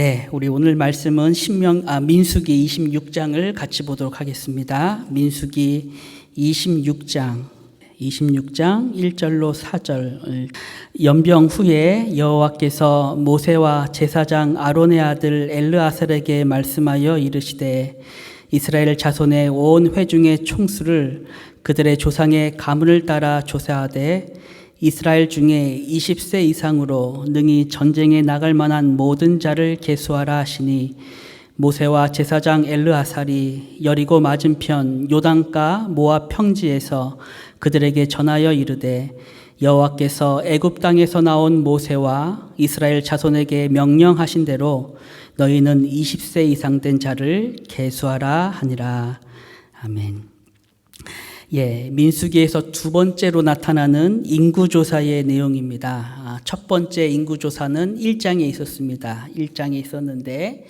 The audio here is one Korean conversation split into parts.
네, 우리 오늘 말씀은 민수기 26장을 같이 보도록 하겠습니다. 민수기 26장 1절로 4절. 연병 후에 여호와께서 모세와 제사장 아론의 아들 엘르아살에게 말씀하여 이르시되 이스라엘 자손의 온 회중의 총수를 그들의 조상의 가문을 따라 조사하되 이스라엘 중에 20세 이상으로 능히 전쟁에 나갈 만한 모든 자를 계수하라 하시니 모세와 제사장 엘르아살이 여리고 맞은편 요단가 모압 평지에서 그들에게 전하여 이르되 여호와께서 애굽 땅에서 나온 모세와 이스라엘 자손에게 명령하신 대로 너희는 20세 이상 된 자를 계수하라 하니라. 아멘. 민수기에서 두 번째로 나타나는 인구조사의 내용입니다. 첫 번째 인구조사는 1장에 있었습니다. 1장에 있었는데,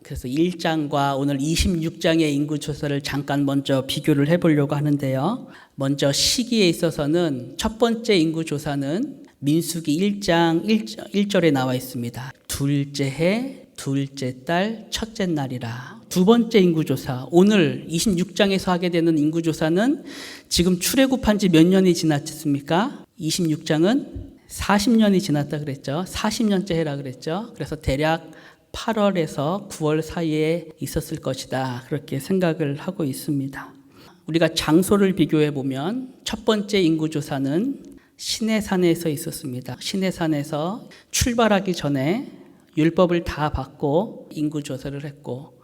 그래서 1장과 오늘 26장의 인구조사를 잠깐 먼저 비교를 해보려고 하는데요. 먼저 시기에 있어서는 첫 번째 인구조사는 민수기 1장 1절에 나와 있습니다. 둘째 해, 둘째 달, 첫째 날이라. 두 번째 인구조사, 오늘 26장에서 하게 되는 인구조사는 지금 출애굽한 지 몇 년이 지났습니까? 26장은 40년이 지났다 그랬죠. 40년째 해라 그랬죠. 그래서 대략 8월에서 9월 사이에 있었을 것이다. 그렇게 생각을 하고 있습니다. 우리가 장소를 비교해 보면 첫 번째 인구조사는 시내산에서 있었습니다. 시내산에서 출발하기 전에 율법을 다 받고 인구조사를 했고,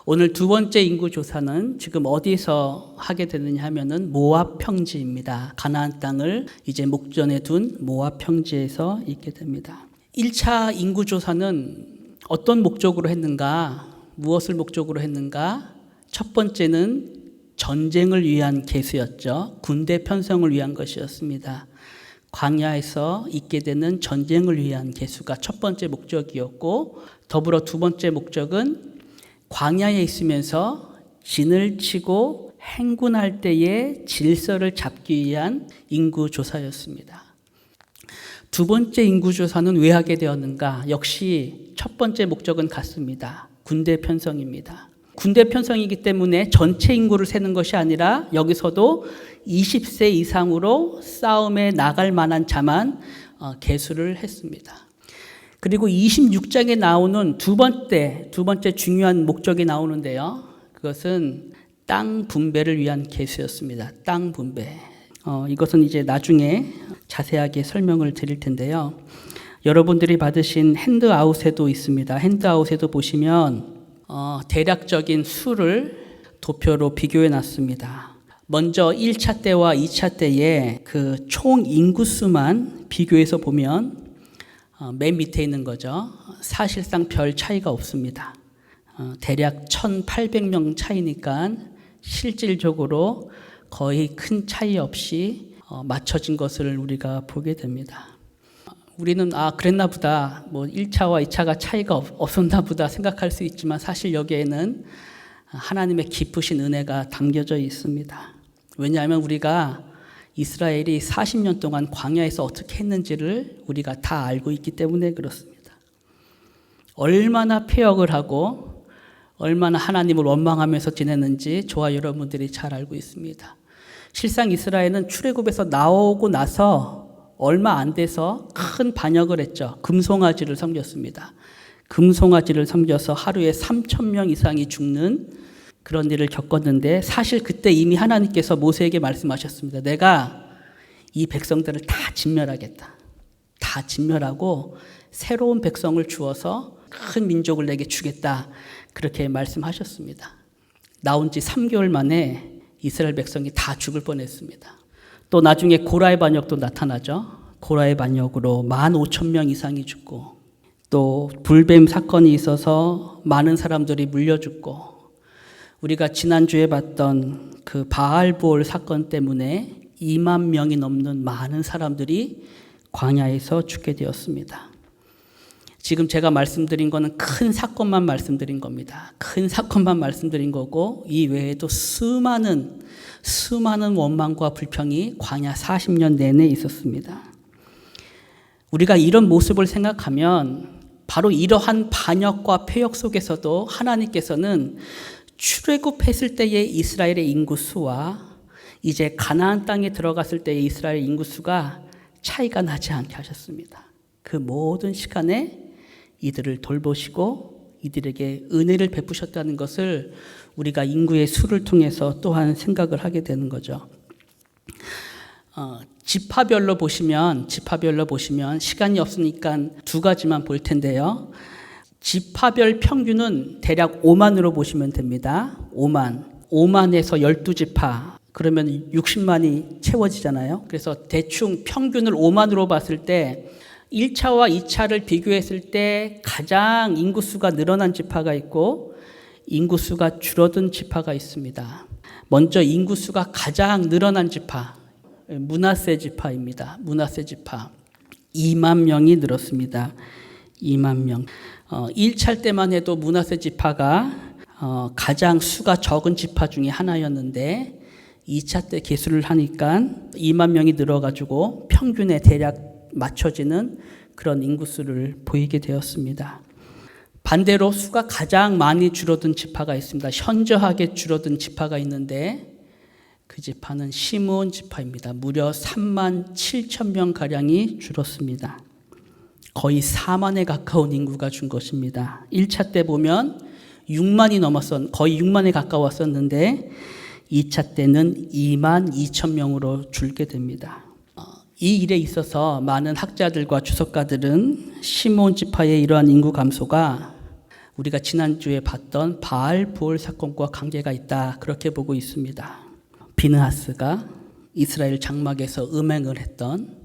오늘 두 번째 인구조사는 지금 어디서 하게 되느냐 하면은 모압 평지입니다. 가나안 땅을 이제 목전에 둔 모압 평지에서 있게 됩니다. 1차 인구조사는 어떤 목적으로 했는가? 무엇을 목적으로 했는가? 첫 번째는 전쟁을 위한 계수였죠. 군대 편성을 위한 것이었습니다. 광야에서 있게 되는 전쟁을 위한 계수가 첫 번째 목적이었고, 더불어 두 번째 목적은 광야에 있으면서 진을 치고 행군할 때의 질서를 잡기 위한 인구조사였습니다. 두 번째 인구조사는 왜 하게 되었는가? 역시 첫 번째 목적은 같습니다. 군대 편성입니다. 군대 편성이기 때문에 전체 인구를 세는 것이 아니라 여기서도 20세 이상으로 싸움에 나갈 만한 자만 계수를 했습니다. 그리고 26장에 나오는 두 번째 중요한 목적이 나오는데요. 그것은 땅 분배를 위한 계수였습니다. 땅 분배. 이것은 이제 나중에 자세하게 설명을 드릴 텐데요. 여러분들이 받으신 핸드아웃에도 있습니다. 핸드아웃에도 보시면 대략적인 수를 도표로 비교해 놨습니다. 먼저 1차 때와 2차 때의 그 총 인구수만 비교해서 보면 맨 밑에 있는 거죠. 사실상 별 차이가 없습니다. 대략 1,800명 차이니까 실질적으로 거의 큰 차이 없이 맞춰진 것을 우리가 보게 됩니다. 우리는 그랬나 보다, 1차와 2차가 차이가 없었나 보다 생각할 수 있지만 사실 여기에는 하나님의 깊으신 은혜가 담겨져 있습니다. 왜냐하면 우리가 이스라엘이 40년 동안 광야에서 어떻게 했는지를 우리가 다 알고 있기 때문에 그렇습니다. 얼마나 폐역을 하고 얼마나 하나님을 원망하면서 지냈는지 저와 여러분들이 잘 알고 있습니다. 실상 이스라엘은 출애굽에서 나오고 나서 얼마 안 돼서 큰 반역을 했죠. 금송아지를 섬겼습니다. 금송아지를 섬겨서 하루에 3,000명 이상이 죽는 그런 일을 겪었는데, 사실 그때 이미 하나님께서 모세에게 말씀하셨습니다. 내가 이 백성들을 다 진멸하겠다. 다 진멸하고 새로운 백성을 주어서 큰 민족을 내게 주겠다. 그렇게 말씀하셨습니다. 나온 지 3개월 만에 이스라엘 백성이 다 죽을 뻔했습니다. 또 나중에 고라의 반역도 나타나죠. 고라의 반역으로 15,000명 이상이 죽고, 또 불뱀 사건이 있어서 많은 사람들이 물려 죽고, 우리가 지난주에 봤던 그 바알볼 사건 때문에 2만 명이 넘는 많은 사람들이 광야에서 죽게 되었습니다. 지금 제가 말씀드린 거는 큰 사건만 말씀드린 겁니다. 큰 사건만 말씀드린 거고, 이 외에도 수많은 원망과 불평이 광야 40년 내내 있었습니다. 우리가 이런 모습을 생각하면 바로 이러한 반역과 폐역 속에서도 하나님께서는 출애굽했을 때의 이스라엘의 인구수와 이제 가나안 땅에 들어갔을 때의 이스라엘 인구수가 차이가 나지 않게 하셨습니다. 그 모든 시간에 이들을 돌보시고 이들에게 은혜를 베푸셨다는 것을 우리가 인구의 수를 통해서 또한 생각을 하게 되는 거죠. 지파별로 보시면 시간이 없으니까 두 가지만 볼 텐데요. 지파별 평균은 대략 5만으로 보시면 됩니다. 5만에서 12지파 그러면 60만이 채워지잖아요. 그래서 대충 평균을 5만으로 봤을 때 1차와 2차를 비교했을 때 가장 인구수가 늘어난 지파가 있고 인구수가 줄어든 지파가 있습니다. 먼저 인구수가 가장 늘어난 지파 므낫세 지파입니다. 므낫세 지파 2만 명이 늘었습니다. 2만 명. 1차 때만 해도 므낫세 지파가 가장 수가 적은 지파 중에 하나였는데 2차 때 계수를 하니까 2만 명이 늘어가지고 평균에 대략 맞춰지는 그런 인구수를 보이게 되었습니다. 반대로 수가 가장 많이 줄어든 지파가 있습니다. 현저하게 줄어든 지파가 있는데 그 지파는 시므온 지파입니다. 무려 3만 7천 명가량이 줄었습니다. 거의 4만에 가까운 인구가 준 것입니다. 1차 때 보면 6만이 거의 6만에 가까웠었는데 2차 때는 2만 2천 명으로 줄게 됩니다. 이 일에 있어서 많은 학자들과 주석가들은 시므온 지파의 이러한 인구 감소가 우리가 지난주에 봤던 바알 부올 사건과 관계가 있다 그렇게 보고 있습니다. 비느하스가 이스라엘 장막에서 음행을 했던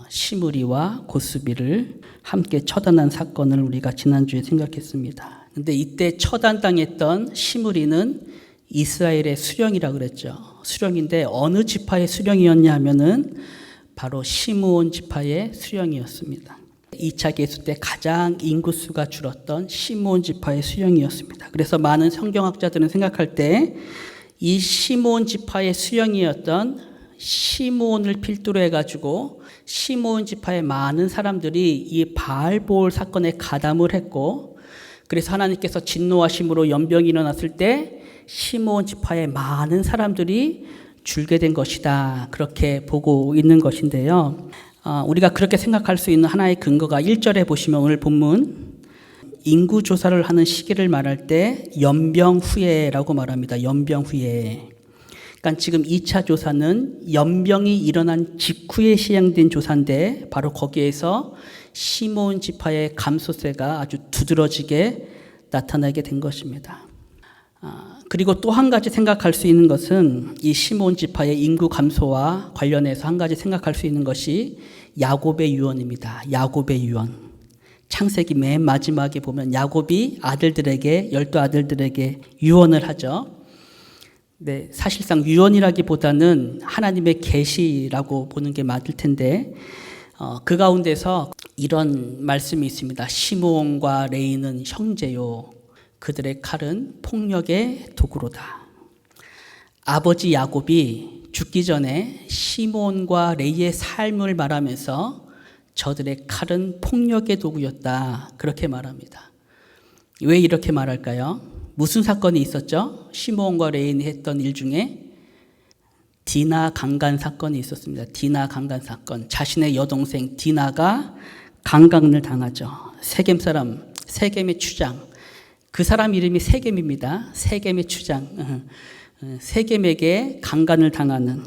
시므리와 고스비를 함께 처단한 사건을 우리가 지난주에 생각했습니다. 근데 이때 처단당했던 시므리는 이스라엘의 수령이라고 그랬죠. 수령인데 어느 지파의 수령이었냐 하면은 바로 시므온 지파의 수령이었습니다. 2차 계수 때 가장 인구수가 줄었던 시므온 지파의 수령이었습니다. 그래서 많은 성경학자들은 생각할 때 이 시므온 지파의 수령이었던 시므온을 필두로 해가지고 시므온 지파의 많은 사람들이 이 바알보올 사건에 가담을 했고 그래서 하나님께서 진노하심으로 연병이 일어났을 때 시므온 지파의 많은 사람들이 줄게 된 것이다 그렇게 보고 있는 것인데요. 우리가 그렇게 생각할 수 있는 하나의 근거가 1절에 보시면 오늘 본문 인구조사를 하는 시기를 말할 때 연병 후에라고 말합니다. 연병 후에. 그러니까 지금 2차 조사는 연병이 일어난 직후에 시행된 조사인데 바로 거기에서 시므온 지파의 감소세가 아주 두드러지게 나타나게 된 것입니다. 그리고 또 한 가지 생각할 수 있는 것은 이 시므온 지파의 인구 감소와 관련해서 한 가지 생각할 수 있는 것이 야곱의 유언입니다. 야곱의 유언. 창세기 맨 마지막에 보면 야곱이 아들들에게 12아들들에게 유언을 하죠. 네, 사실상 유언이라기보다는 하나님의 계시라고 보는 게 맞을 텐데 그 가운데서 이런 말씀이 있습니다. 시므온과 레이는 형제요 그들의 칼은 폭력의 도구로다. 아버지 야곱이 죽기 전에 시므온과 레이의 삶을 말하면서 저들의 칼은 폭력의 도구였다 그렇게 말합니다. 왜 이렇게 말할까요? 무슨 사건이 있었죠? 시므온과 레이이 했던 일 중에 디나 강간 사건이 있었습니다. 디나 강간 사건. 자신의 여동생 디나가 강간을 당하죠. 세겜 사람, 세겜의 추장. 그 사람 이름이 세겜입니다. 세겜의 추장. 세겜에게 강간을 당하는.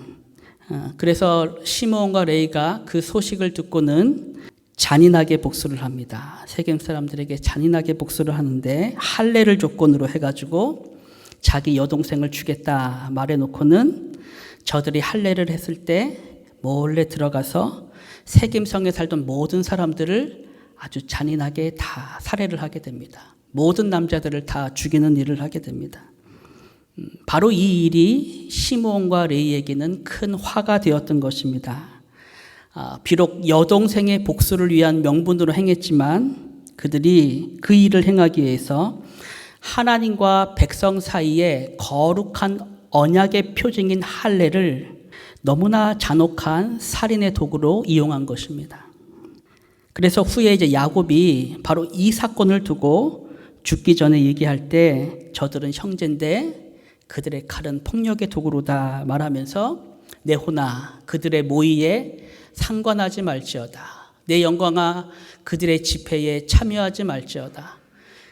그래서 시므온과 레이가 그 소식을 듣고는 잔인하게 복수를 합니다. 세겜 사람들에게 잔인하게 복수를 하는데 할례를 조건으로 해가지고 자기 여동생을 주겠다 말해놓고는 저들이 할례를 했을 때 몰래 들어가서 세겜성에 살던 모든 사람들을 아주 잔인하게 다 살해를 하게 됩니다. 모든 남자들을 다 죽이는 일을 하게 됩니다. 바로 이 일이 시므온과 레이에게는 큰 화가 되었던 것입니다. 비록 여동생의 복수를 위한 명분으로 행했지만 그들이 그 일을 행하기 위해서 하나님과 백성 사이에 거룩한 언약의 표징인 할례를 너무나 잔혹한 살인의 도구로 이용한 것입니다. 그래서 후에 이제 야곱이 바로 이 사건을 두고 죽기 전에 얘기할 때 저들은 형제인데 그들의 칼은 폭력의 도구로다 말하면서 내 호나 그들의 모의에 상관하지 말지어다. 내 영광아 그들의 집회에 참여하지 말지어다.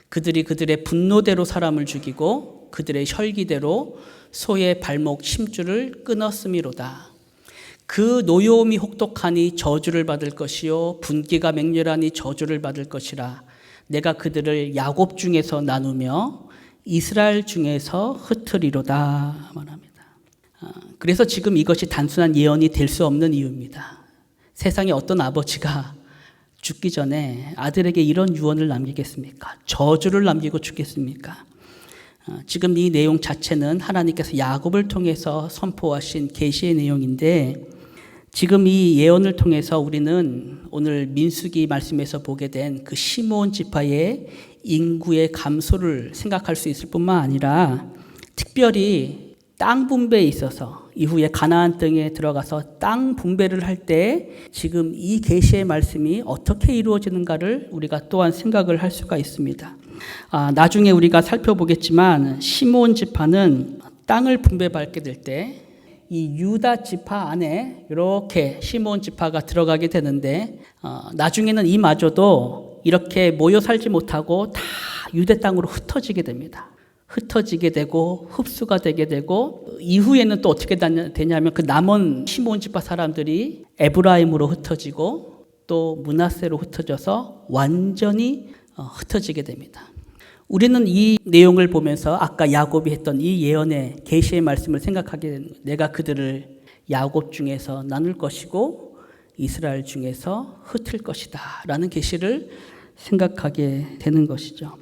그들이 그들의 분노대로 사람을 죽이고 그들의 혈기대로 소의 발목 심줄을 끊었음이로다. 그 노여움이 혹독하니 저주를 받을 것이요 분기가 맹렬하니 저주를 받을 것이라. 내가 그들을 야곱 중에서 나누며 이스라엘 중에서 흩으리로다 말합니다. 그래서 지금 이것이 단순한 예언이 될 수 없는 이유입니다. 세상에 어떤 아버지가 죽기 전에 아들에게 이런 유언을 남기겠습니까? 저주를 남기고 죽겠습니까? 지금 이 내용 자체는 하나님께서 야곱을 통해서 선포하신 계시의 내용인데 지금 이 예언을 통해서 우리는 오늘 민수기 말씀에서 보게 된 그 시므온 지파의 인구의 감소를 생각할 수 있을 뿐만 아니라 특별히 땅 분배에 있어서 이후에 가나안 땅에 들어가서 땅 분배를 할 때 지금 이 계시의 말씀이 어떻게 이루어지는가를 우리가 또한 생각을 할 수가 있습니다. 나중에 우리가 살펴보겠지만 시므온 지파는 땅을 분배받게 될 때 이 유다 지파 안에 이렇게 시므온 지파가 들어가게 되는데 나중에는 이마저도 이렇게 모여 살지 못하고 다 유대 땅으로 흩어지게 됩니다. 흩어지게 되고 흡수가 되게 되고 이후에는 또 어떻게 되냐면 그 남은 시므온 지파 사람들이 에브라임으로 흩어지고 또 므낫세로 흩어져서 완전히 흩어지게 됩니다. 우리는 이 내용을 보면서 아까 야곱이 했던 이 예언의 계시의 말씀을 생각하게 됩니다. 내가 그들을 야곱 중에서 나눌 것이고 이스라엘 중에서 흩을 것이다 라는 계시를 생각하게 되는 것이죠.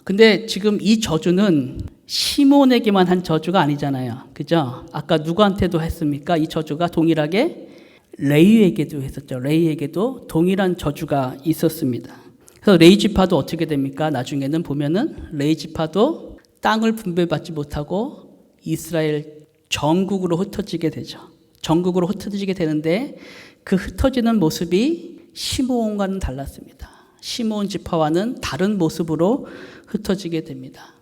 근데 지금 이 저주는 시몬에게만 한 저주가 아니잖아요. 그죠? 아까 누구한테도 했습니까? 이 저주가 동일하게 레위에게도 했었죠. 레위에게도 동일한 저주가 있었습니다. 그래서 레위 지파도 어떻게 됩니까? 나중에는 보면은 레위 지파도 땅을 분배받지 못하고 이스라엘 전국으로 흩어지게 되죠. 전국으로 흩어지게 되는데 그 흩어지는 모습이 시므온과는 달랐습니다. 시므온 지파와는 다른 모습으로 흩어지게 됩니다.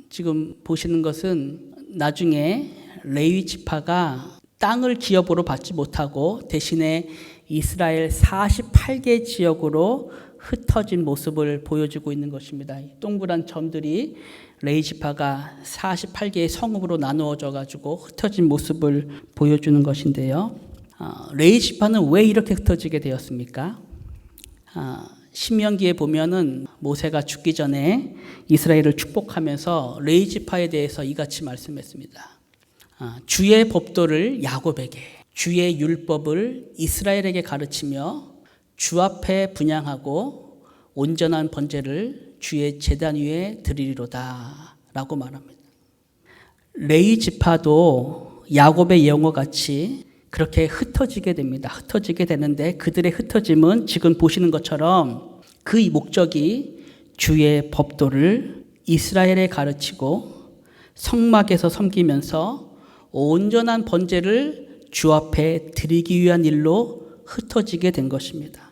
지금 보시는 것은 나중에 레위 지파가 땅을 기업으로 받지 못하고 대신에 이스라엘 48개 지역으로 흩어진 모습을 보여주고 있는 것입니다. 동그란 점들이 레위 지파가 48개의 성읍으로 나누어져 가지고 흩어진 모습을 보여주는 것인데요. 레위 지파는 왜 이렇게 흩어지게 되었습니까? 신명기에 보면은 모세가 죽기 전에 이스라엘을 축복하면서 레위 지파에 대해서 이같이 말씀했습니다. 주의 법도를 야곱에게, 주의 율법을 이스라엘에게 가르치며 주 앞에 분향하고 온전한 번제를 주의 제단 위에 드리리로다 라고 말합니다. 레위 지파도 야곱의 예언과 같이 그렇게 흩어지게 됩니다. 흩어지게 되는데 그들의 흩어짐은 지금 보시는 것처럼 그 목적이 주의 법도를 이스라엘에 가르치고 성막에서 섬기면서 온전한 번제를 주 앞에 드리기 위한 일로 흩어지게 된 것입니다.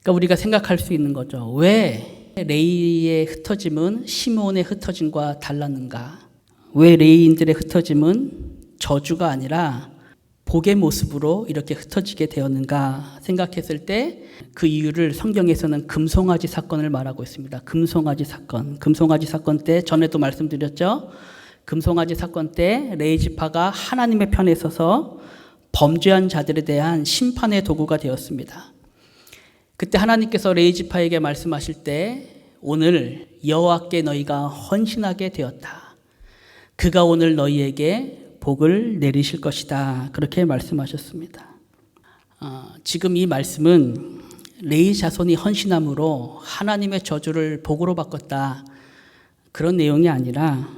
그러니까 우리가 생각할 수 있는 거죠. 왜 레위의 흩어짐은 시므온의 흩어짐과 달랐는가? 왜 레위인들의 흩어짐은 저주가 아니라 복의 모습으로 이렇게 흩어지게 되었는가 생각했을 때 그 이유를 성경에서는 금송아지 사건을 말하고 있습니다. 금송아지 사건 때 전에도 말씀드렸죠. 금송아지 사건 때 레위 지파가 하나님의 편에 서서 범죄한 자들에 대한 심판의 도구가 되었습니다. 그때 하나님께서 레위 지파에게 말씀하실 때 오늘 여호와께 너희가 헌신하게 되었다. 그가 오늘 너희에게 복을 내리실 것이다. 그렇게 말씀하셨습니다. 지금 이 말씀은 레위 자손이 헌신함으로 하나님의 저주를 복으로 바꿨다. 그런 내용이 아니라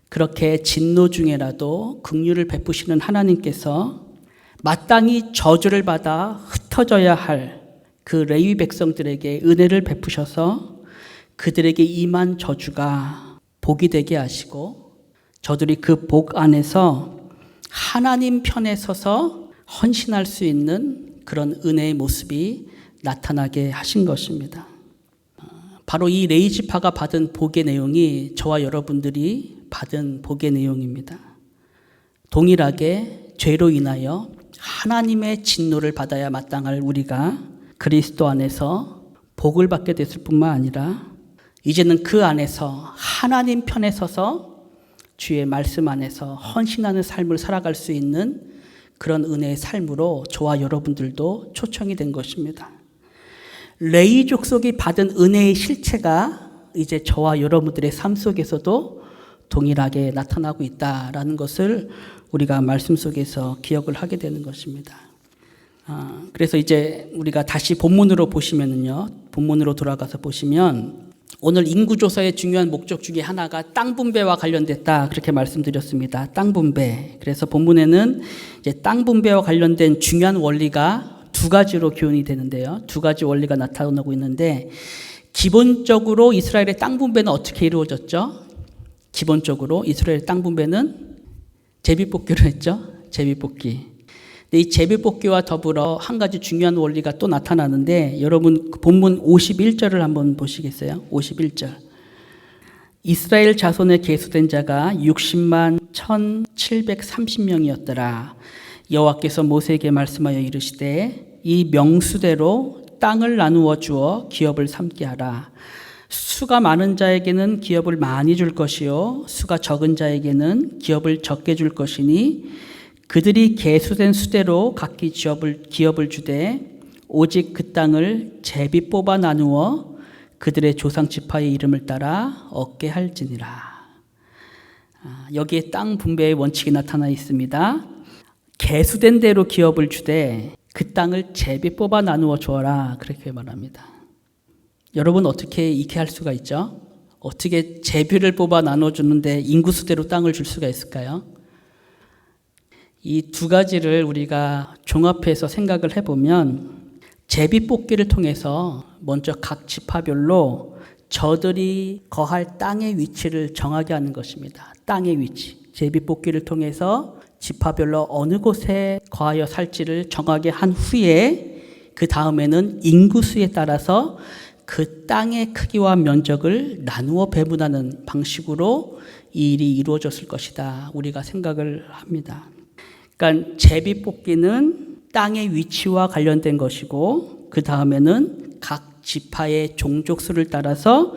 그렇게 진노 중에라도 긍휼을 베푸시는 하나님께서 마땅히 저주를 받아 흩어져야 할 그 레위 백성들에게 은혜를 베푸셔서 그들에게 임한 저주가 복이 되게 하시고 저들이 그 복 안에서 하나님 편에 서서 헌신할 수 있는 그런 은혜의 모습이 나타나게 하신 것입니다. 바로 이 레위지파가 받은 복의 내용이 저와 여러분들이 받은 복의 내용입니다. 동일하게 죄로 인하여 하나님의 진노를 받아야 마땅할 우리가 그리스도 안에서 복을 받게 됐을 뿐만 아니라 이제는 그 안에서 하나님 편에 서서 주의 말씀 안에서 헌신하는 삶을 살아갈 수 있는 그런 은혜의 삶으로 저와 여러분들도 초청이 된 것입니다. 레위 족속이 받은 은혜의 실체가 이제 저와 여러분들의 삶 속에서도 동일하게 나타나고 있다라는 것을 우리가 말씀 속에서 기억을 하게 되는 것입니다. 그래서 이제 우리가 다시 본문으로 보시면은요, 본문으로 돌아가서 보시면 오늘 인구조사의 중요한 목적 중에 하나가 땅 분배와 관련됐다 그렇게 말씀드렸습니다. 땅 분배. 그래서 본문에는 이제 땅 분배와 관련된 중요한 원리가 두 가지로 교훈이 되는데요. 두 가지 원리가 나타나고 있는데 기본적으로 이스라엘의 땅 분배는 어떻게 이루어졌죠? 기본적으로 이스라엘 땅 분배는 제비뽑기로 했죠. 제비뽑기. 근데 이 제비뽑기와 더불어 한 가지 중요한 원리가 또 나타나는데 여러분 본문 51절을 한번 보시겠어요? 51절. 이스라엘 자손에 계수된 자가 60만 1730명이었더라. 여호와께서 모세에게 말씀하여 이르시되 이 명수대로 땅을 나누어 주어 기업을 삼게 하라. 수가 많은 자에게는 기업을 많이 줄 것이요 수가 적은 자에게는 기업을 적게 줄 것이니 그들이 계수된 수대로 각기 기업을 주되 오직 그 땅을 제비 뽑아 나누어 그들의 조상 지파의 이름을 따라 얻게 할지니라. 여기에 땅 분배의 원칙이 나타나 있습니다. 계수된 대로 기업을 주되 그 땅을 제비 뽑아 나누어 주어라 그렇게 말합니다. 여러분 어떻게 이렇게 할 수가 있죠? 어떻게 제비를 뽑아 나눠주는데 인구수대로 땅을 줄 수가 있을까요? 이 두 가지를 우리가 종합해서 생각을 해보면 제비 뽑기를 통해서 먼저 각 지파별로 저들이 거할 땅의 위치를 정하게 하는 것입니다. 땅의 위치. 제비 뽑기를 통해서 지파별로 어느 곳에 거하여 살지를 정하게 한 후에 그 다음에는 인구수에 따라서 그 땅의 크기와 면적을 나누어 배분하는 방식으로 이 일이 이루어졌을 것이다. 우리가 생각을 합니다. 그러니까 제비 뽑기는 땅의 위치와 관련된 것이고 그 다음에는 각 지파의 종족수를 따라서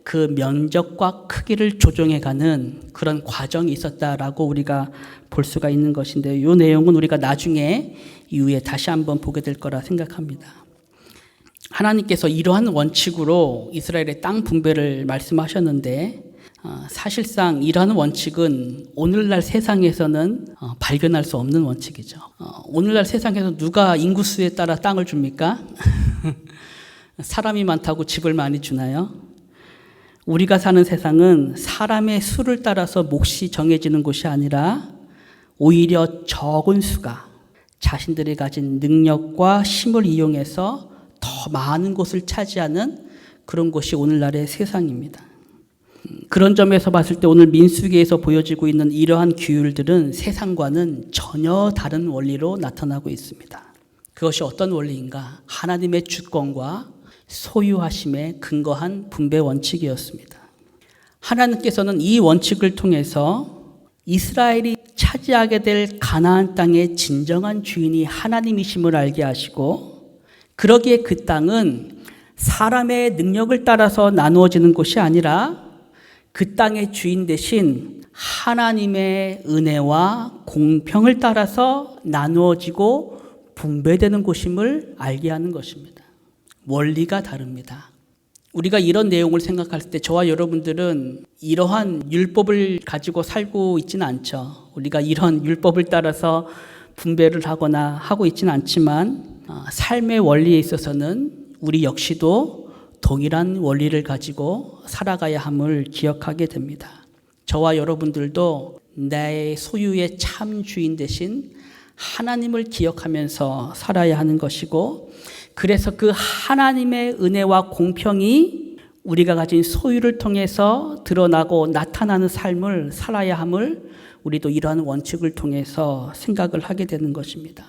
그 면적과 크기를 조정해가는 그런 과정이 있었다라고 우리가 볼 수가 있는 것인데 이 내용은 우리가 나중에 이후에 다시 한번 보게 될 거라 생각합니다. 하나님께서 이러한 원칙으로 이스라엘의 땅 분배를 말씀하셨는데 사실상 이러한 원칙은 오늘날 세상에서는 발견할 수 없는 원칙이죠. 오늘날 세상에서 누가 인구수에 따라 땅을 줍니까? 사람이 많다고 집을 많이 주나요? 우리가 사는 세상은 사람의 수를 따라서 몫이 정해지는 곳이 아니라 오히려 적은 수가 자신들이 가진 능력과 힘을 이용해서 더 많은 곳을 차지하는 그런 곳이 오늘날의 세상입니다. 그런 점에서 봤을 때 오늘 민수기에서 보여지고 있는 이러한 규율들은 세상과는 전혀 다른 원리로 나타나고 있습니다. 그것이 어떤 원리인가? 하나님의 주권과 소유하심에 근거한 분배 원칙이었습니다. 하나님께서는 이 원칙을 통해서 이스라엘이 차지하게 될 가나안 땅의 진정한 주인이 하나님이심을 알게 하시고 그러기에 그 땅은 사람의 능력을 따라서 나누어지는 곳이 아니라 그 땅의 주인 대신 하나님의 은혜와 공평을 따라서 나누어지고 분배되는 곳임을 알게 하는 것입니다. 원리가 다릅니다. 우리가 이런 내용을 생각할 때 저와 여러분들은 이러한 율법을 가지고 살고 있지는 않죠. 우리가 이런 율법을 따라서 분배를 하거나 하고 있지는 않지만 삶의 원리에 있어서는 우리 역시도 동일한 원리를 가지고 살아가야 함을 기억하게 됩니다. 저와 여러분들도 내 소유의 참 주인 대신 하나님을 기억하면서 살아야 하는 것이고 그래서 그 하나님의 은혜와 공평이 우리가 가진 소유를 통해서 드러나고 나타나는 삶을 살아야 함을 우리도 이러한 원칙을 통해서 생각을 하게 되는 것입니다.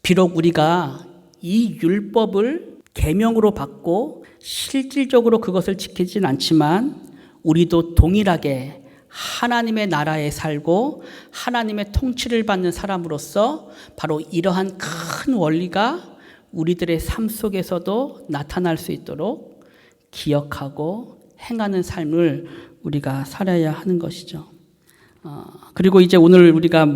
비록 우리가 이 율법을 계명으로 받고 실질적으로 그것을 지키진 않지만 우리도 동일하게 하나님의 나라에 살고 하나님의 통치를 받는 사람으로서 바로 이러한 큰 원리가 우리들의 삶 속에서도 나타날 수 있도록 기억하고 행하는 삶을 우리가 살아야 하는 것이죠. 그리고 이제 오늘 우리가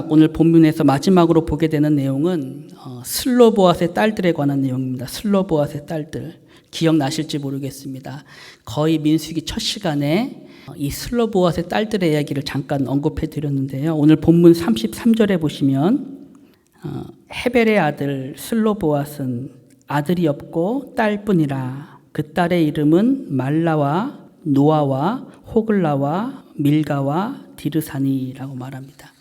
오늘 본문에서 마지막으로 보게 되는 내용은 슬로보앗의 딸들에 관한 내용입니다. 슬로보앗의 딸들. 기억나실지 모르겠습니다. 거의 민수기 첫 시간에 이 슬로보앗의 딸들의 이야기를 잠깐 언급해 드렸는데요. 오늘 본문 33절에 보시면 헤벨의 아들 슬로보앗은 아들이 없고 딸뿐이라. 그 딸의 이름은 말라와 노아와 호글라와 밀가와 디르사니라고 말합니다.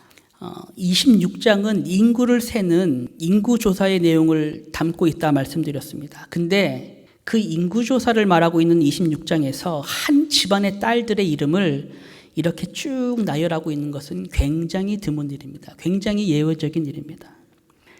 26장은 인구를 세는 인구조사의 내용을 담고 있다 말씀드렸습니다. 근데 그 인구조사를 말하고 있는 26장에서 한 집안의 딸들의 이름을 이렇게 쭉 나열하고 있는 것은 굉장히 드문 일입니다. 굉장히 예외적인 일입니다.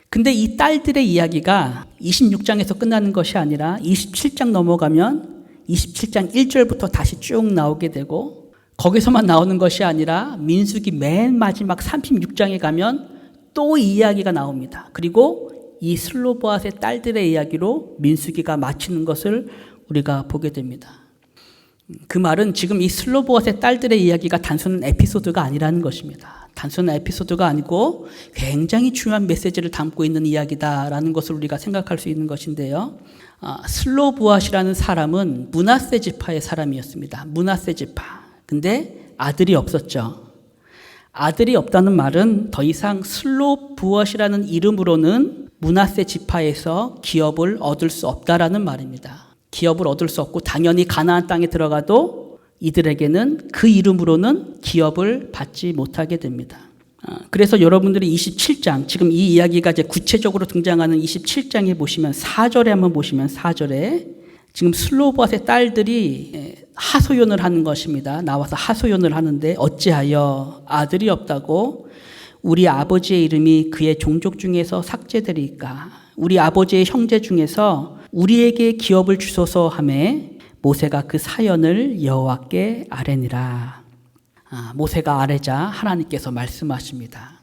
근데 이 딸들의 이야기가 26장에서 끝나는 것이 아니라 27장 넘어가면 27장 1절부터 다시 쭉 나오게 되고 거기서만 나오는 것이 아니라 민수기 맨 마지막 36장에 가면 또 이 이야기가 나옵니다. 그리고 이 슬로보앗의 딸들의 이야기로 민수기가 마치는 것을 우리가 보게 됩니다. 그 말은 지금 이 슬로보앗의 딸들의 이야기가 단순한 에피소드가 아니라는 것입니다. 단순한 에피소드가 아니고 굉장히 중요한 메시지를 담고 있는 이야기다라는 것을 우리가 생각할 수 있는 것인데요. 슬로보앗이라는 사람은 므낫세 지파의 사람이었습니다. 므낫세 지파. 근데 아들이 없었죠. 아들이 없다는 말은 더 이상 슬로부엇이라는 이름으로는 므낫세 지파에서 기업을 얻을 수 없다라는 말입니다. 기업을 얻을 수 없고 당연히 가나안 땅에 들어가도 이들에게는 그 이름으로는 기업을 받지 못하게 됩니다. 그래서 여러분들이 27장, 지금 이 이야기가 이제 구체적으로 등장하는 27장에 보시면 4절에 한번 보시면 4절에 지금 슬로보앗의 딸들이 하소연을 하는 것입니다. 나와서 하소연을 하는데 어찌하여 아들이 없다고 우리 아버지의 이름이 그의 종족 중에서 삭제되리까? 우리 아버지의 형제 중에서 우리에게 기업을 주소서 하매 모세가 그 사연을 여호와께 아뢰니라. 모세가 아뢰자 하나님께서 말씀하십니다.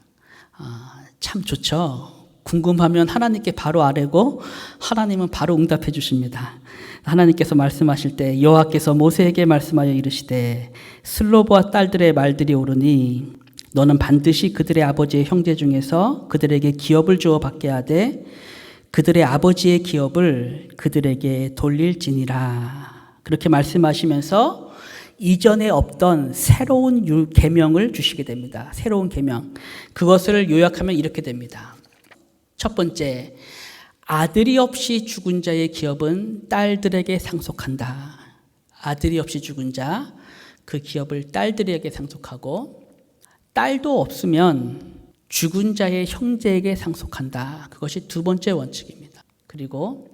참 좋죠. 궁금하면 하나님께 바로 아뢰고 하나님은 바로 응답해 주십니다. 하나님께서 말씀하실 때 여호와께서 모세에게 말씀하여 이르시되 슬로보앗 딸들의 말들이 옳으니 너는 반드시 그들의 아버지의 형제 중에서 그들에게 기업을 주어 받게 하되 그들의 아버지의 기업을 그들에게 돌릴지니라. 그렇게 말씀하시면서 이전에 없던 새로운 계명을 주시게 됩니다. 새로운 계명. 그것을 요약하면 이렇게 됩니다. 첫 번째, 아들이 없이 죽은 자의 기업은 딸들에게 상속한다. 아들이 없이 죽은 자, 그 기업을 딸들에게 상속하고 딸도 없으면 죽은 자의 형제에게 상속한다. 그것이 두 번째 원칙입니다. 그리고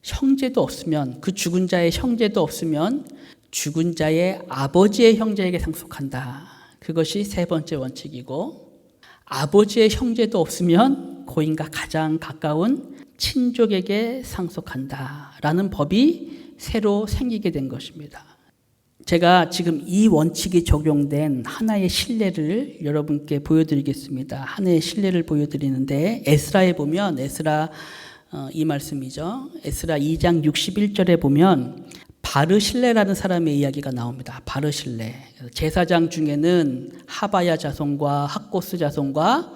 형제도 없으면, 그 죽은 자의 형제도 없으면 죽은 자의 아버지의 형제에게 상속한다. 그것이 세 번째 원칙이고, 아버지의 형제도 없으면 고인과 가장 가까운 친족에게 상속한다라는 법이 새로 생기게 된 것입니다. 제가 지금 이 원칙이 적용된 하나의 실례를 여러분께 보여드리겠습니다. 하나의 실례를 보여드리는데 에스라에 보면 이 말씀이죠. 에스라 2장 61절에 보면 바르실레라는 사람의 이야기가 나옵니다. 바르실레. 제사장 중에는 하바야 자손과 학고스 자손과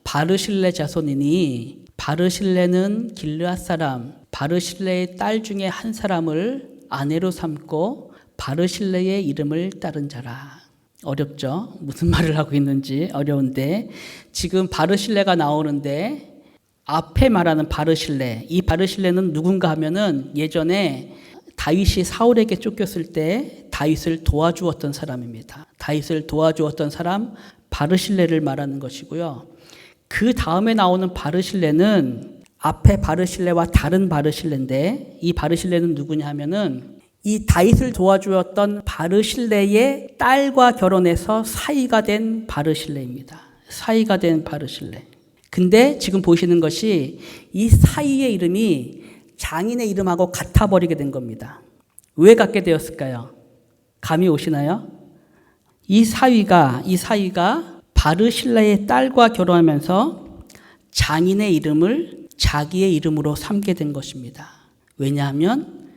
바르실레 자손이니 바르실레는 길르앗 사람, 바르실레의 딸 중에 한 사람을 아내로 삼고 바르실레의 이름을 따른 자라. 어렵죠? 무슨 말을 하고 있는지 어려운데 지금 바르실레가 나오는데 앞에 말하는 바르실레, 이 바르실레는 누군가 하면은 예전에 다윗이 사울에게 쫓겼을 때 다윗을 도와주었던 사람입니다. 다윗을 도와주었던 사람 바르실레를 말하는 것이고요. 그 다음에 나오는 바르실레는 앞에 바르실레와 다른 바르실레인데 이 바르실레는 누구냐 하면은 이 다윗을 도와주었던 바르실레의 딸과 결혼해서 사이가 된 바르실레입니다. 사이가 된 바르실레. 근데 지금 보시는 것이 이 사위의 이름이 장인의 이름하고 같아버리게 된 겁니다. 왜 같게 되었을까요? 감이 오시나요? 이 사위가 바르실라의 딸과 결혼하면서 장인의 이름을 자기의 이름으로 삼게 된 것입니다. 왜냐하면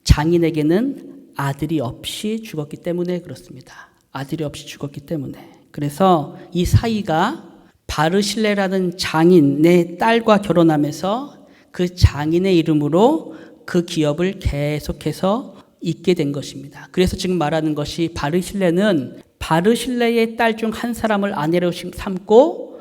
장인에게는 아들이 없이 죽었기 때문에 그렇습니다. 아들이 없이 죽었기 때문에. 그래서 이 사위가 바르실레라는 장인의 딸과 결혼하면서 그 장인의 이름으로 그 기업을 계속해서 잇게 된 것입니다. 그래서 지금 말하는 것이 바르실레는 바르실레의 딸 중 한 사람을 아내로 삼고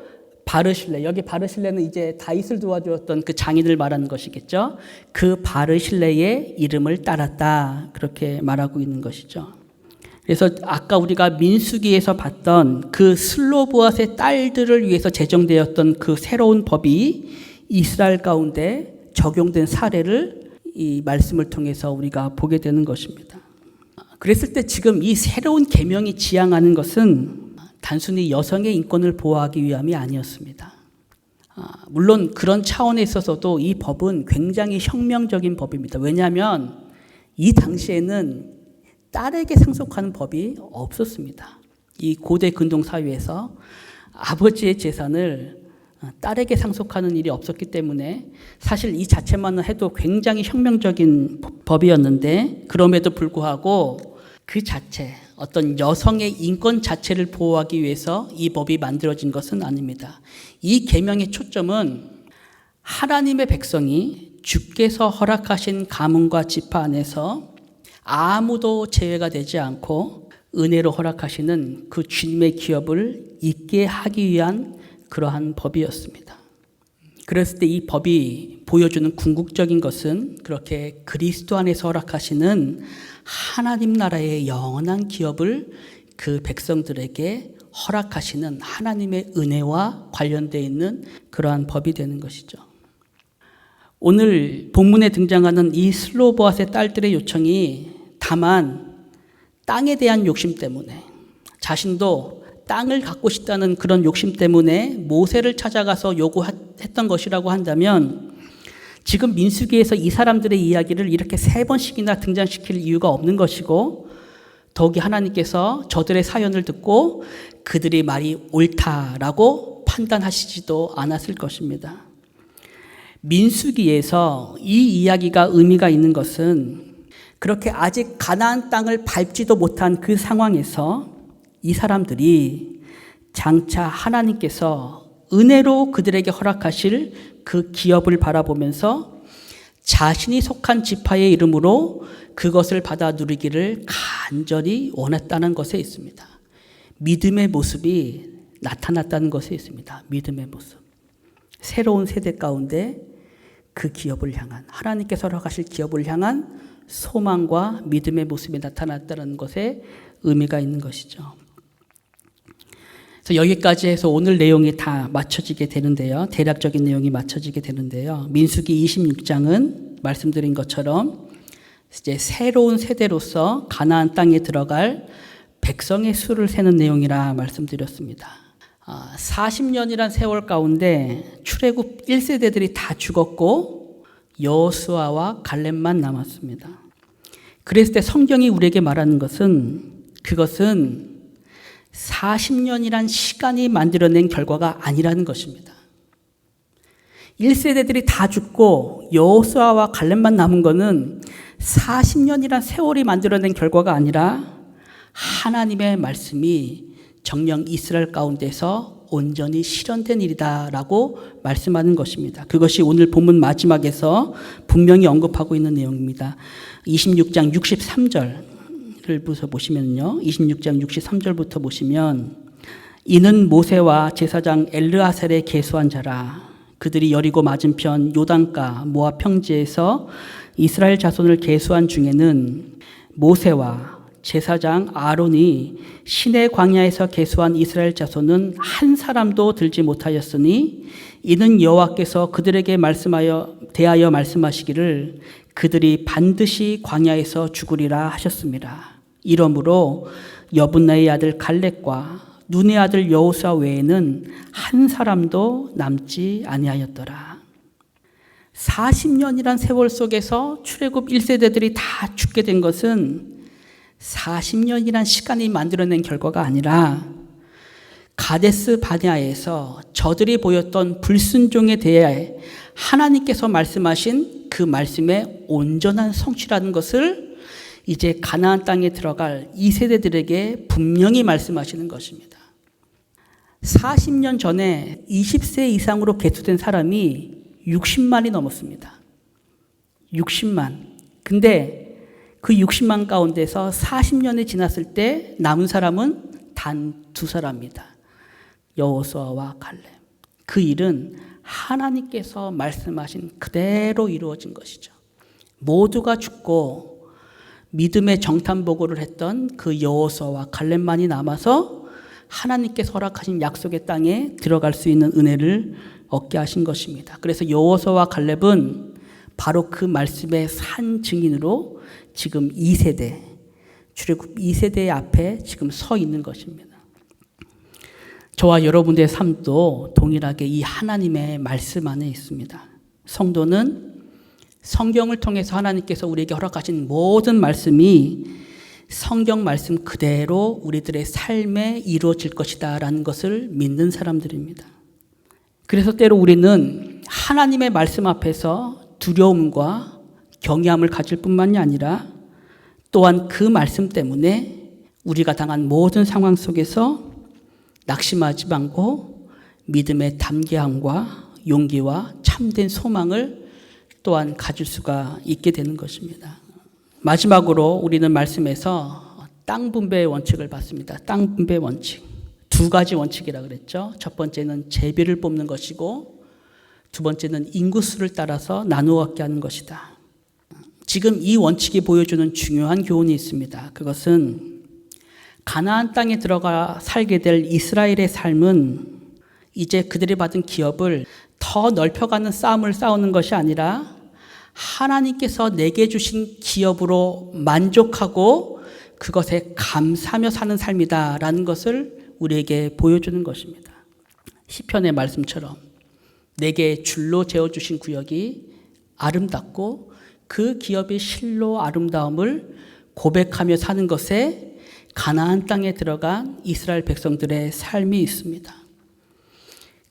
바르실레, 여기 바르실레는 이제 다윗을 도와주었던 그 장인을 말하는 것이겠죠. 그 바르실레의 이름을 따랐다. 그렇게 말하고 있는 것이죠. 그래서 아까 우리가 민수기에서 봤던 그 슬로보앗의 딸들을 위해서 제정되었던 그 새로운 법이 이스라엘 가운데 적용된 사례를 이 말씀을 통해서 우리가 보게 되는 것입니다. 그랬을 때 지금 이 새로운 계명이 지향하는 것은 단순히 여성의 인권을 보호하기 위함이 아니었습니다. 물론 그런 차원에 있어서도 이 법은 굉장히 혁명적인 법입니다. 왜냐하면 이 당시에는 딸에게 상속하는 법이 없었습니다. 이 고대 근동 사회에서 아버지의 재산을 딸에게 상속하는 일이 없었기 때문에 사실 이 자체만 해도 굉장히 혁명적인 법이었는데, 그럼에도 불구하고 그 자체, 어떤 여성의 인권 자체를 보호하기 위해서 이 법이 만들어진 것은 아닙니다. 이 계명의 초점은 하나님의 백성이 주께서 허락하신 가문과 지파 안에서 아무도 제외가 되지 않고 은혜로 허락하시는 그 주님의 기업을 잇게 하기 위한 그러한 법이었습니다. 그랬을 때 이 법이 보여주는 궁극적인 것은 그렇게 그리스도 안에서 허락하시는 하나님 나라의 영원한 기업을 그 백성들에게 허락하시는 하나님의 은혜와 관련되어 있는 그러한 법이 되는 것이죠. 오늘 본문에 등장하는 이 슬로보앗의 딸들의 요청이 다만 땅에 대한 욕심 때문에, 자신도 땅을 갖고 싶다는 그런 욕심 때문에 모세를 찾아가서 요구했던 것이라고 한다면, 지금 민수기에서 이 사람들의 이야기를 이렇게 3번씩이나 등장시킬 이유가 없는 것이고, 더욱이 하나님께서 저들의 사연을 듣고 그들의 말이 옳다라고 판단하시지도 않았을 것입니다. 민수기에서 이 이야기가 의미가 있는 것은 그렇게 아직 가나안 땅을 밟지도 못한 그 상황에서 이 사람들이 장차 하나님께서 은혜로 그들에게 허락하실 그 기업을 바라보면서 자신이 속한 지파의 이름으로 그것을 받아 누리기를 간절히 원했다는 것에 있습니다. 믿음의 모습이 나타났다는 것에 있습니다. 믿음의 모습. 새로운 세대 가운데 그 기업을 향한, 하나님께서 허락하실 기업을 향한 소망과 믿음의 모습이 나타났다는 것에 의미가 있는 것이죠. 그래서 여기까지 해서 오늘 내용이 다 맞춰지게 되는데요. 대략적인 내용이 맞춰지게 되는데요. 민수기 26장은 말씀드린 것처럼 이제 새로운 세대로서 가나안 땅에 들어갈 백성의 수를 세는 내용이라 말씀드렸습니다. 40년이란 세월 가운데 출애굽 1세대들이 다 죽었고 여호수아와 갈렙만 남았습니다. 그랬을 때 성경이 우리에게 말하는 것은, 그것은 40년이란 시간이 만들어낸 결과가 아니라는 것입니다. 1세대들이 다 죽고 여호수아와 갈렙만 남은 것은 40년이란 세월이 만들어낸 결과가 아니라 하나님의 말씀이 정녕 이스라엘 가운데서 온전히 실현된 일이다라고 말씀하는 것입니다. 그것이 오늘 본문 마지막에서 분명히 언급하고 있는 내용입니다. 26장 63절을 보시면요. 26장 63절부터 보시면, 이는 모세와 제사장 엘르아셀의 계수한 자라. 그들이 여리고 맞은편 요단가 모압 평지에서 이스라엘 자손을 계수한 중에는 모세와 제사장 아론이 시내 광야에서 계수한 이스라엘 자손은 한 사람도 들지 못하였으니, 이는 여호와께서 그들에게 대하여 말씀하시기를 그들이 반드시 광야에서 죽으리라 하셨습니다. 이러므로 여분나의 아들 갈렙과 눈의 아들 여호수아 외에는 한 사람도 남지 아니하였더라. 40년이란 세월 속에서 출애굽 1세대들이 다 죽게 된 것은 40년이란 시간이 만들어낸 결과가 아니라 가데스 바네아에서 저들이 보였던 불순종에 대해 하나님께서 말씀하신 그 말씀의 온전한 성취라는 것을 이제 가나안 땅에 들어갈 2세대들에게 분명히 말씀하시는 것입니다. 40년 전에 20세 이상으로 개수된 사람이 60만이 넘었습니다. 60만. 근데 그 60만 가운데서 40년이 지났을 때 남은 사람은 단 2사람입니다. 여호수아와 갈렙. 그 일은 하나님께서 말씀하신 그대로 이루어진 것이죠. 모두가 죽고 믿음의 정탐보고를 했던 그 여호수아와 갈렙만이 남아서 하나님께서 허락하신 약속의 땅에 들어갈 수 있는 은혜를 얻게 하신 것입니다. 그래서 여호수아와 갈렙은 바로 그 말씀의 산 증인으로 지금 2세대, 출애굽 2세대 앞에 지금 서 있는 것입니다. 저와 여러분들의 삶도 동일하게 이 하나님의 말씀 안에 있습니다. 성도는 성경을 통해서 하나님께서 우리에게 허락하신 모든 말씀이 성경 말씀 그대로 우리들의 삶에 이루어질 것이다 라는 것을 믿는 사람들입니다. 그래서 때로 우리는 하나님의 말씀 앞에서 두려움과 경외함을 가질 뿐만이 아니라 또한 그 말씀 때문에 우리가 당한 모든 상황 속에서 낙심하지 말고 믿음의 담대함과 용기와 참된 소망을 또한 가질 수가 있게 되는 것입니다. 마지막으로 우리는 말씀에서 땅 분배의 원칙을 봤습니다. 땅 분배 원칙. 2가지 원칙이라 그랬죠. 첫 번째는 제비를 뽑는 것이고 두 번째는 인구수를 따라서 나누어 갖게 하는 것이다. 지금 이 원칙이 보여주는 중요한 교훈이 있습니다. 그것은 가나안 땅에 들어가 살게 될 이스라엘의 삶은 이제 그들이 받은 기업을 더 넓혀가는 싸움을 싸우는 것이 아니라 하나님께서 내게 주신 기업으로 만족하고 그것에 감사하며 사는 삶이다라는 것을 우리에게 보여주는 것입니다. 시편의 말씀처럼 내게 줄로 재어주신 구역이 아름답고 그 기업의 실로 아름다움을 고백하며 사는 것에 가나안 땅에 들어간 이스라엘 백성들의 삶이 있습니다.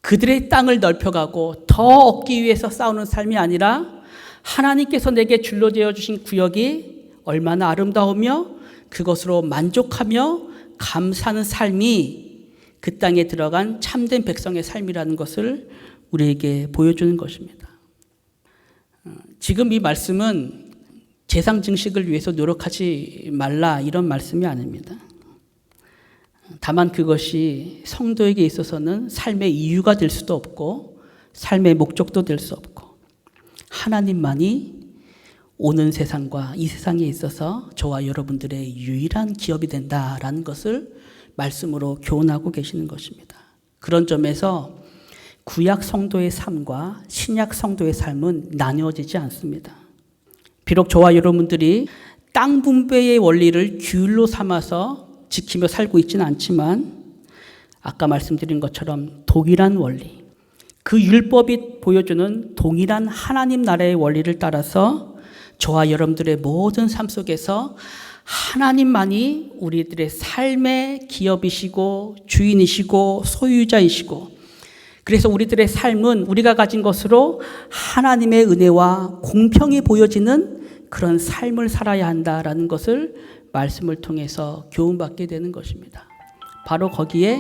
그들의 땅을 넓혀가고 더 얻기 위해서 싸우는 삶이 아니라 하나님께서 내게 줄로 재어주신 구역이 얼마나 아름다우며 그것으로 만족하며 감사하는 삶이 그 땅에 들어간 참된 백성의 삶이라는 것을 우리에게 보여주는 것입니다. 지금 이 말씀은 재상 증식을 위해서 노력하지 말라 이런 말씀이 아닙니다. 다만 그것이 성도에게 있어서는 삶의 이유가 될 수도 없고 삶의 목적도 될 수 없고 하나님만이 오는 세상과 이 세상에 있어서 저와 여러분들의 유일한 기업이 된다라는 것을 말씀으로 교훈하고 계시는 것입니다. 그런 점에서 구약 성도의 삶과 신약 성도의 삶은 나뉘어지지 않습니다. 비록 저와 여러분들이 땅 분배의 원리를 규율로 삼아서 지키며 살고 있지는 않지만 아까 말씀드린 것처럼 동일한 원리, 그 율법이 보여주는 동일한 하나님 나라의 원리를 따라서 저와 여러분들의 모든 삶 속에서 하나님만이 우리들의 삶의 기업이시고 주인이시고 소유자이시고 그래서 우리들의 삶은 우리가 가진 것으로 하나님의 은혜와 공평이 보여지는 그런 삶을 살아야 한다라는 것을 말씀을 통해서 교훈받게 되는 것입니다. 바로 거기에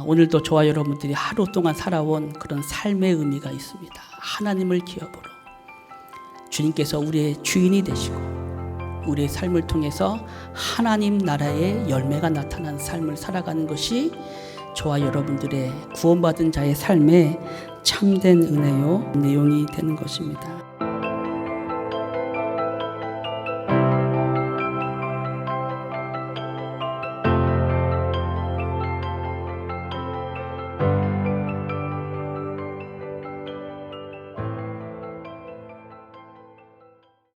오늘도 저와 여러분들이 하루 동안 살아온 그런 삶의 의미가 있습니다. 하나님을 기업으로 주님께서 우리의 주인이 되시고 우리의 삶을 통해서 하나님 나라의 열매가 나타난 삶을 살아가는 것이 저와 여러분들의 구원받은 자의 삶의 참된 은혜요 내용이 되는 것입니다.